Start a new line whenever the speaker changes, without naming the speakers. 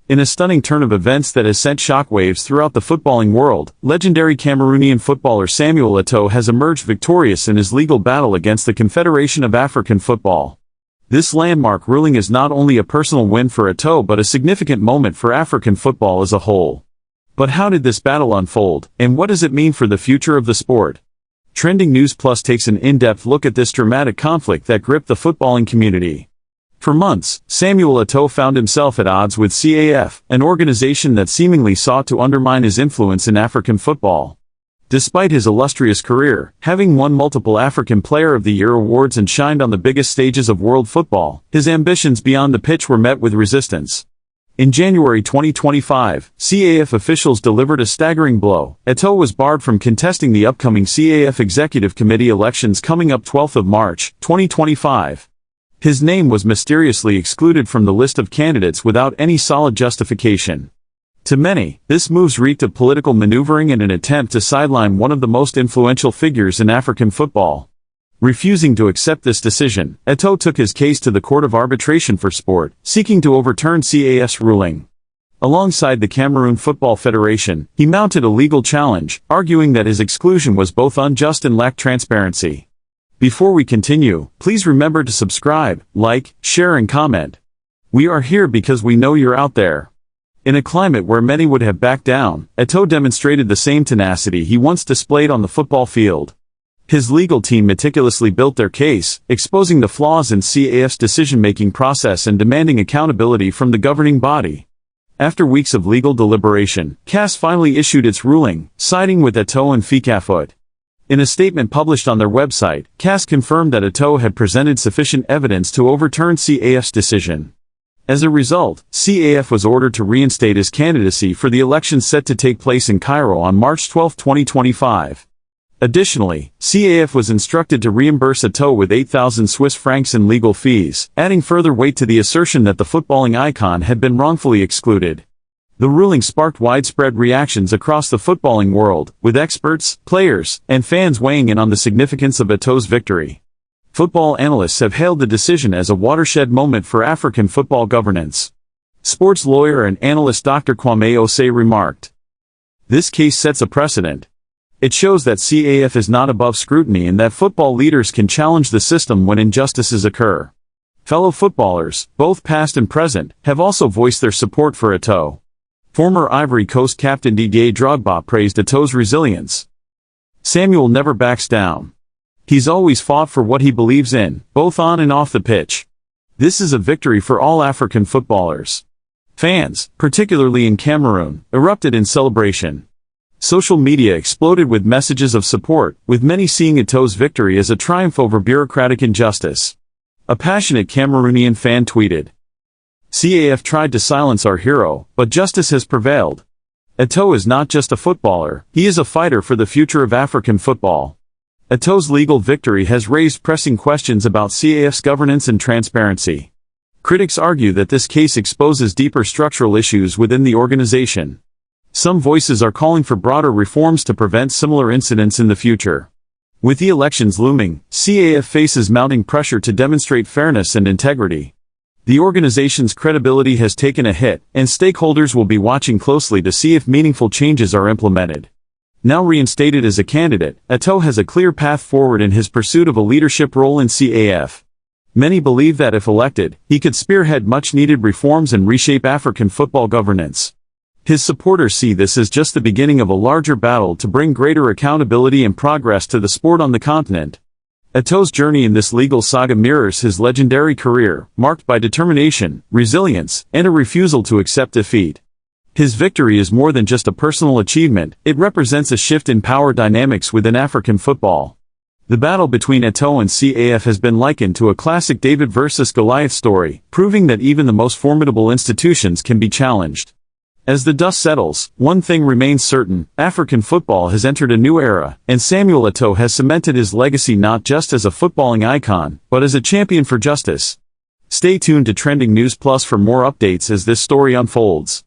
In a stunning turn of events that has sent shockwaves throughout the footballing world, legendary Cameroonian footballer Samuel Eto'o has emerged victorious in his legal battle against the Confederation of African Football. This landmark ruling is not only a personal win for Eto'o but a significant moment for African football as a whole. But how did this battle unfold, and what does it mean for the future of the sport? Trending News Plus takes an in-depth look at this dramatic conflict that gripped the footballing community. For months, Samuel Eto'o found himself at odds with CAF, an organization that seemingly sought to undermine his influence in African football. Despite his illustrious career, having won multiple African Player of the Year awards and shined on the biggest stages of world football, his ambitions beyond the pitch were met with resistance. In January 2025, CAF officials delivered a staggering blow. Eto'o was barred from contesting the upcoming CAF Executive Committee elections coming up 12th of March, 2025. His name was mysteriously excluded from the list of candidates without any solid justification. To many, this move reeked of political maneuvering and an attempt to sideline one of the most influential figures in African football. Refusing to accept this decision, Eto'o took his case to the Court of Arbitration for Sport, seeking to overturn CAF's ruling. Alongside the Cameroon Football Federation, he mounted a legal challenge, arguing that his exclusion was both unjust and lacked transparency. Before we continue, please remember to subscribe, like, share and comment. We are here because we know you're out there. In a climate where many would have backed down, Eto'o demonstrated the same tenacity he once displayed on the football field. His legal team meticulously built their case, exposing the flaws in CAF's decision-making process and demanding accountability from the governing body. After weeks of legal deliberation, CAF finally issued its ruling, siding with Eto'o and FECAFOOT. In a statement published on their website, CAF confirmed that Eto'o had presented sufficient evidence to overturn CAF's decision. As a result, CAF was ordered to reinstate his candidacy for the elections set to take place in Cairo on March 12, 2025. Additionally, CAF was instructed to reimburse Eto'o with 8,000 Swiss francs in legal fees, adding further weight to the assertion that the footballing icon had been wrongfully excluded. The ruling sparked widespread reactions across the footballing world, with experts, players, and fans weighing in on the significance of Eto'o's victory. Football analysts have hailed the decision as a watershed moment for African football governance. Sports lawyer and analyst Dr. Kwame Osei remarked, "This case sets a precedent. It shows that CAF is not above scrutiny and that football leaders can challenge the system when injustices occur." Fellow footballers, both past and present, have also voiced their support for Eto'o. Former Ivory Coast captain Didier Drogba praised Eto'o's resilience. "Samuel never backs down. He's always fought for what he believes in, both on and off the pitch. This is a victory for all African footballers." Fans, particularly in Cameroon, erupted in celebration. Social media exploded with messages of support, with many seeing Eto'o's victory as a triumph over bureaucratic injustice. A passionate Cameroonian fan tweeted, "CAF tried to silence our hero, but justice has prevailed. Eto'o is not just a footballer, he is a fighter for the future of African football." Eto'o's legal victory has raised pressing questions about CAF's governance and transparency. Critics argue that this case exposes deeper structural issues within the organization. Some voices are calling for broader reforms to prevent similar incidents in the future. With the elections looming, CAF faces mounting pressure to demonstrate fairness and integrity. The organization's credibility has taken a hit, and stakeholders will be watching closely to see if meaningful changes are implemented. Now reinstated as a candidate, Eto'o has a clear path forward in his pursuit of a leadership role in CAF. Many believe that if elected, he could spearhead much-needed reforms and reshape African football governance. His supporters see this as just the beginning of a larger battle to bring greater accountability and progress to the sport on the continent. Eto'o's journey in this legal saga mirrors his legendary career, marked by determination, resilience, and a refusal to accept defeat. His victory is more than just a personal achievement, it represents a shift in power dynamics within African football. The battle between Eto'o and CAF has been likened to a classic David versus Goliath story, proving that even the most formidable institutions can be challenged. As the dust settles, one thing remains certain: African football has entered a new era, and Samuel Eto'o has cemented his legacy not just as a footballing icon, but as a champion for justice. Stay tuned to Trending News Plus for more updates as this story unfolds.